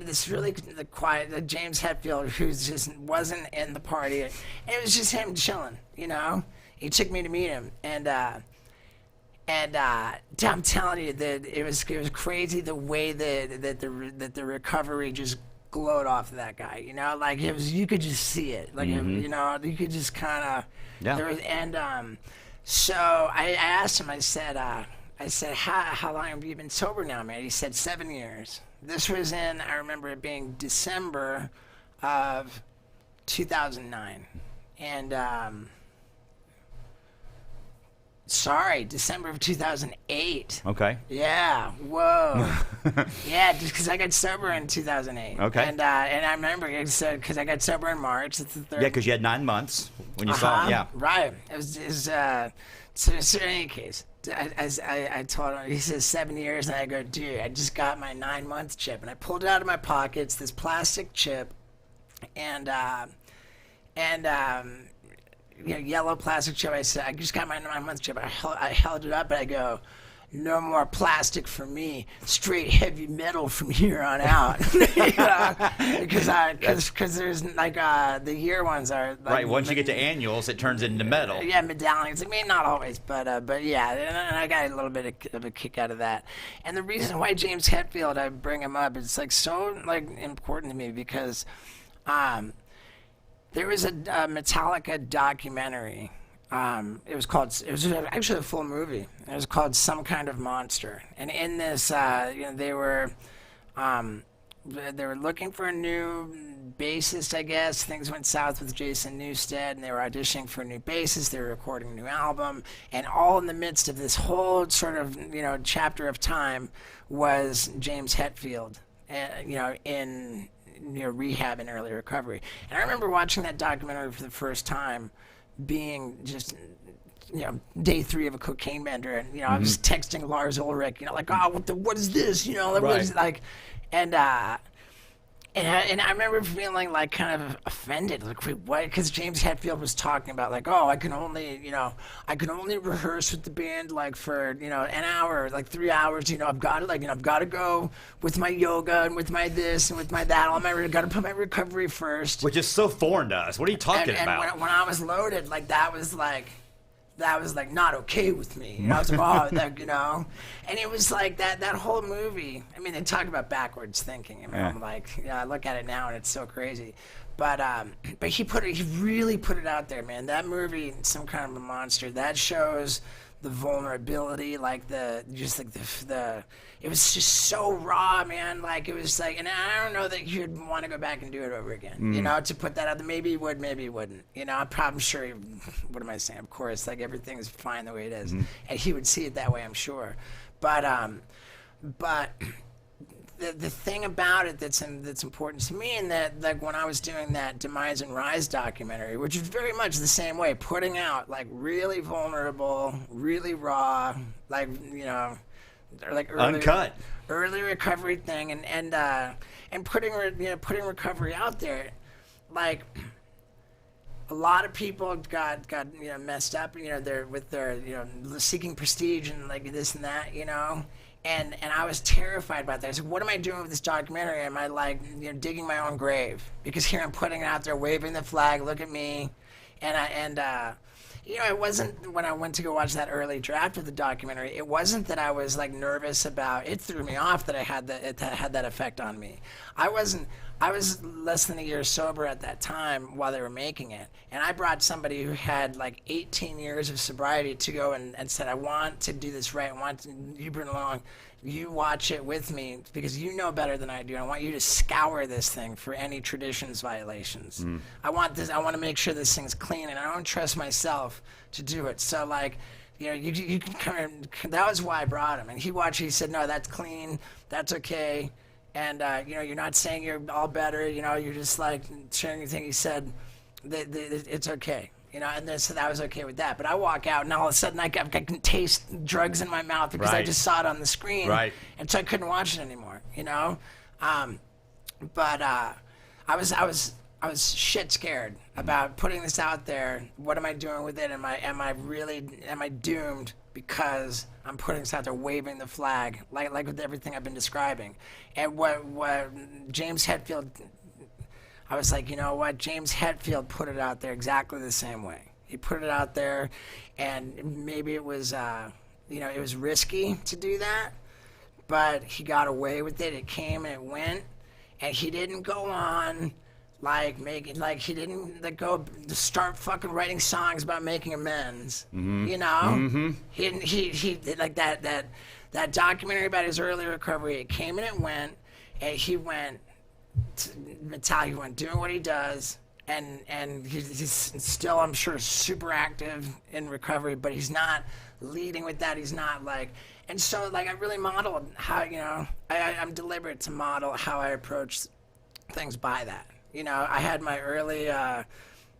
this really quiet, James Hetfield, who just wasn't in the party. And it was just him chilling, He took me to meet him. And I'm telling you that it was crazy the way that the recovery just glowed off of that guy, like you could just see it, like you could just kind of so I asked him, I said how long have you been sober now, man? He said 7 years. This was I remember it being December of 2009, and December of 2008. Okay. Yeah. Whoa. Yeah, just because I got sober in 2008. Okay. And I remember because I got sober in March. It's the third. Yeah, because you had 9 months when you saw him. Yeah. Right. It was so in any case, I told him, he says 7 years, and I go, dude, I just got my 9-month chip, and I pulled it out of my pocket. It's this plastic chip, and yellow plastic chip. I said, I just got my 9-month chip. I held it up, and I go, no more plastic for me. Straight heavy metal from here on out. Because there's like the year ones are like, right. Once you get to annuals, it turns into metal. Yeah, medallions. I mean, not always, but yeah. And I got a little bit of a kick out of that. And the reason why James Hetfield, I bring him up, it's like so like important to me because there was a Metallica documentary. It was actually a full movie. It was called Some Kind of Monster. And in this, they were looking for a new bassist, I guess. Things went south with Jason Newsted, and they were auditioning for a new bassist. They were recording a new album. And all in the midst of this whole sort of, chapter of time was James Hetfield, in rehab and early recovery. And I remember watching that documentary for the first time, being just day 3 of a cocaine bender, and I was texting Lars Ulrich, like, oh, what is this, like, what is it? Like, and I remember feeling like kind of offended, like, wait, what? Because James Hetfield was talking about like, oh, I can only rehearse with the band like for an hour, like 3 hours. I've got to I've got to go with my yoga and with my this and with my that. Got to put my recovery first. Which is so foreign to us. What are you talking about? And when I was loaded, like that was not okay with me. I was like, oh, and it was like that whole movie. I mean, they talk about backwards thinking. I mean, I'm like, I look at it now and it's so crazy. But he really put it out there, man. That movie, Some Kind of a Monster, that shows the vulnerability, like it was just so raw, man. Like, it was like, and I don't know that you'd want to go back and do it over again, to put that out there. Maybe he would, maybe he wouldn't. I'm sure what am I saying? Of course, like, everything's fine the way it is. And he would see it that way, I'm sure. But the thing about it that's important to me, and that, like, when I was doing that Demise and Rise documentary, which is very much the same way, putting out like really vulnerable, really raw, like, like early recovery thing, and putting recovery out there, like, a lot of people got messed up, they're with their seeking prestige and like this and that, And I was terrified about that. I said, what am I doing with this documentary? Am I like digging my own grave? Because here I'm putting it out there, waving the flag, look at me. It wasn't, when I went to go watch that early draft of the documentary, it wasn't that I was like nervous about, it threw me off that it had that effect on me. I was less than a year sober at that time while they were making it. And I brought somebody who had like 18 years of sobriety to go and said, I want to do this right. You bring along, you watch it with me because you know better than I do. I want you to scour this thing for any traditions violations. I want to make sure this thing's clean, and I don't trust myself to do it. So like, you can kind of, that was why I brought him. And he watched, he said, no, that's clean. That's okay. And, you're not saying you're all better, you're just like sharing your thing. He said, it's okay, and then, so that was okay with that. But I walk out and all of a sudden I can taste drugs in my mouth because I just saw it on the screen. Right. And so I couldn't watch it anymore, But I was I was shit scared about putting this out there. What am I doing with it? Am I doomed because I'm putting this out there, waving the flag, like with everything I've been describing? And what James Hetfield, I was like, you know what? James Hetfield put it out there exactly the same way. He put it out there, and maybe it was, it was risky to do that, but he got away with it. It came and it went, and he didn't go on he didn't go start fucking writing songs about making amends. You know, he like that documentary about his early recovery. It came and it went, and he went. Metallica went doing what he does, and he's still, I'm sure, super active in recovery, but he's not leading with that. He's not like, and so like I really modeled how, I'm deliberate to model how I approach things by that. I had my early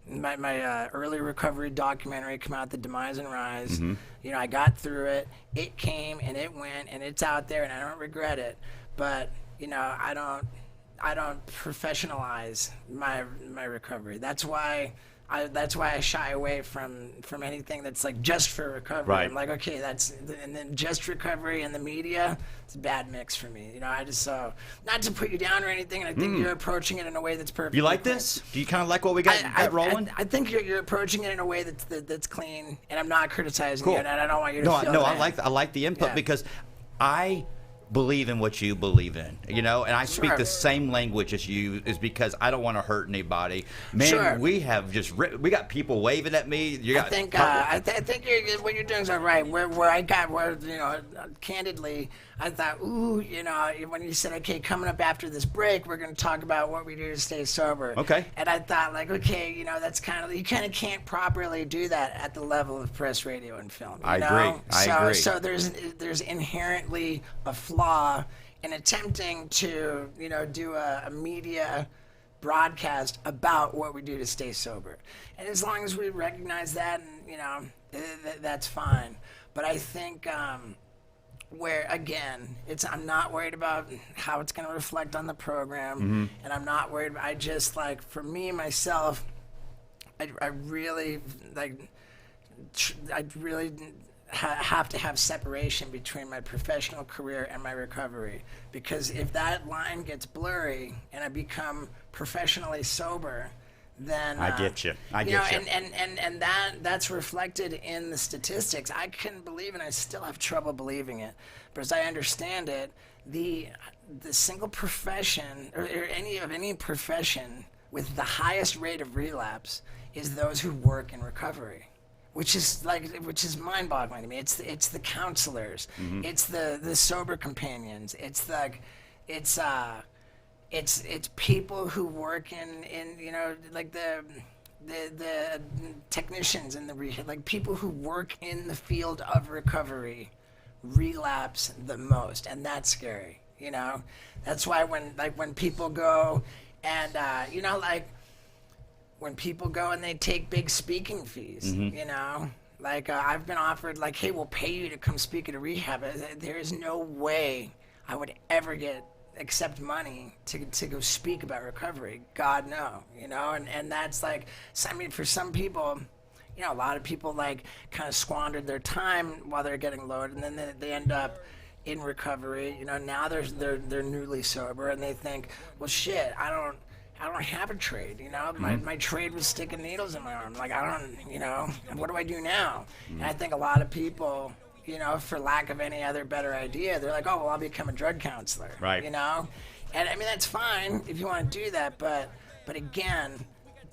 early recovery documentary come out, The Demise and Rise. I got through it. It came and it went, and it's out there, and I don't regret it. But I don't professionalize my recovery. That's why I shy away from anything that's like just for recovery. Right. I'm like, okay, and then just recovery and the media, it's a bad mix for me. I just not to put you down or anything. And I think you're approaching it in a way that's perfect. You like this? Do you kind of like what we got rolling? I think you're approaching it in a way that's clean, and I'm not criticizing Cool. you, and I don't want you to feel No, that. I like the input because I believe in what you believe in, and I speak the same language as you, is because I don't want to hurt anybody. Man, we have we got people waving at me. I think what you're doing is all right. Candidly, I thought, when you said, okay, coming up after this break, we're going to talk about what we do to stay sober. Okay. And I thought, like, okay, that's you kind of can't properly do that at the level of press, radio, and film. I agree. So there's inherently a flaw in attempting to, do a media broadcast about what we do to stay sober. And as long as we recognize that, and, that's fine. But I think, where again, I'm not worried about how it's going to reflect on the program, and I'm not worried. I just for me myself, I really have to have separation between my professional career and my recovery, because if that line gets blurry and I become professionally sober, then I get you. And that's reflected in the statistics. I couldn't believe, and I still have trouble believing it, but as I understand it, the single profession or any profession with the highest rate of relapse is those who work in recovery, which is mind-boggling to me. It's the counselors, it's the sober companions, it's people who work in the technicians in the rehab, people who work in the field of recovery relapse the most, and that's scary. That's why when people go and when people go and they take big speaking fees, I've been offered hey, we'll pay you to come speak at a rehab. There is no way I would ever accept money to go speak about recovery. God, no. And that's for some people, a lot of people kind of squandered their time while they're getting loaded, and then they end up in recovery. Now they're newly sober, and they think, well, shit, I don't have a trade, my trade was sticking needles in my arm. I don't, what do I do now? And I think a lot of people, for lack of any other better idea, they're like, oh, well, I'll become a drug counselor. Right. And I mean, that's fine if you want to do that, but again,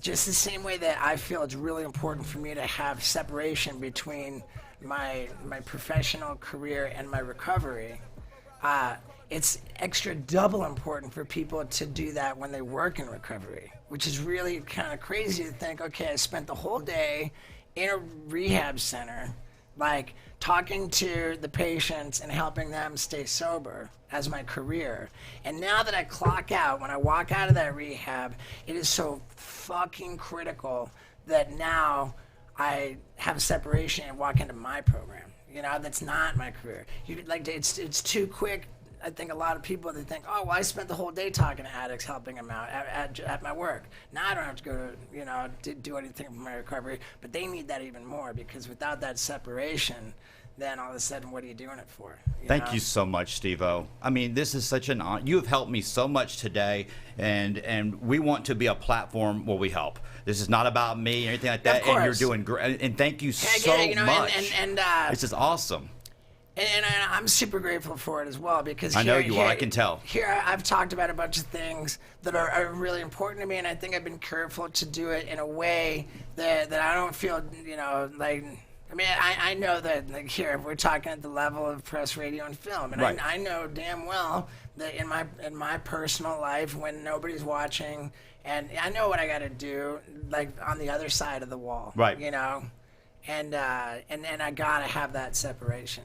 just the same way that I feel it's really important for me to have separation between my professional career and my recovery, it's extra double important for people to do that when they work in recovery, which is really kind of crazy to think, okay, I spent the whole day in a rehab center, talking to the patients and helping them stay sober as my career. And now that I clock out, when I walk out of that rehab, it is so fucking critical that now I have separation and walk into my program. That's not my career. It's too quick. I think a lot of people, they think, oh, well, I spent the whole day talking to addicts, helping them out at my work. Now I don't have to go to, do anything for my recovery, but they need that even more, because without that separation, then all of a sudden, what are you doing it for? Thank you so much, Steve-O. I mean, this is such an honor. You have helped me so much today, and we want to be a platform where we help. This is not about me or anything like that, and you're doing great. And thank you so much. This is awesome. And I'm super grateful for it as well, because I know you are. I can tell. Here, I've talked about a bunch of things that are really important to me, and I think I've been careful to do it in a way that I don't feel, like. I mean, I know that, like, here we're talking at the level of press, radio, and film, and right. I know damn well that in my personal life, when nobody's watching, and I know what I got to do, like on the other side of the wall, right? And I gotta have that separation,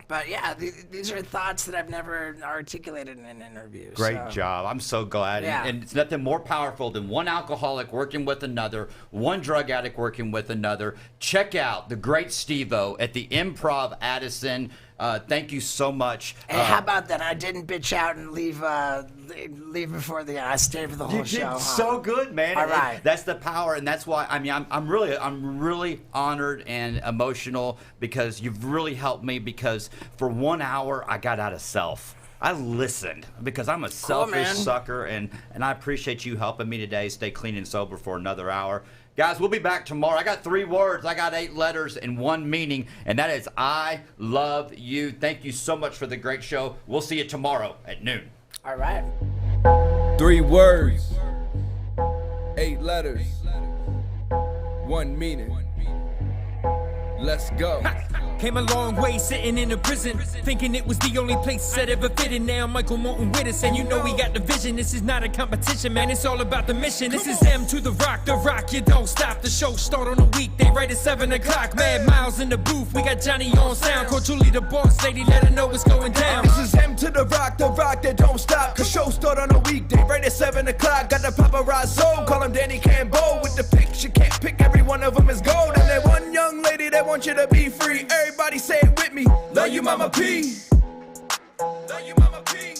But yeah, these are thoughts that I've never articulated in an interview. Great job. I'm so glad. Yeah. And it's nothing more powerful than one alcoholic working with another, one drug addict working with another. Check out the great Steve-O at the Improv Addison. Thank you so much. Hey, how about that? I didn't bitch out and leave before I stayed for the whole show. You did so good, man. All right. That's the power, and that's why. I mean, I'm really honored and emotional, because you've really helped me. Because for 1 hour, I got out of self. I listened, because I'm a selfish sucker, and I appreciate you helping me today stay clean and sober for another hour. Guys, we'll be back tomorrow. I got 3 words. I got 8 letters and 1 meaning, and that is I love you. Thank you so much for the great show. We'll see you tomorrow at noon. All right. 3 words, 8 letters, 1 meaning. Let's go. Came a long way sitting in a prison, thinking it was the only place that ever fitted. Now Michael Morton with us, and you know we got the vision. This is not a competition, man, it's all about the mission. This is M to the rock, you don't stop. The show start on a weekday, right at 7 o'clock. Mad Miles in the booth, we got Johnny on sound. Call Julie the boss lady, let her know what's going down. This is M to the rock that don't stop. Cause show start on a weekday, right at 7 o'clock. Got the paparazzo, call him Danny Cambo. With the picture, can't pick, every one of them is gold. And that one young lady that wants you to be free. Everybody say it with me. Love you, Mama P. Love you, Mama P.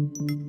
Thank you.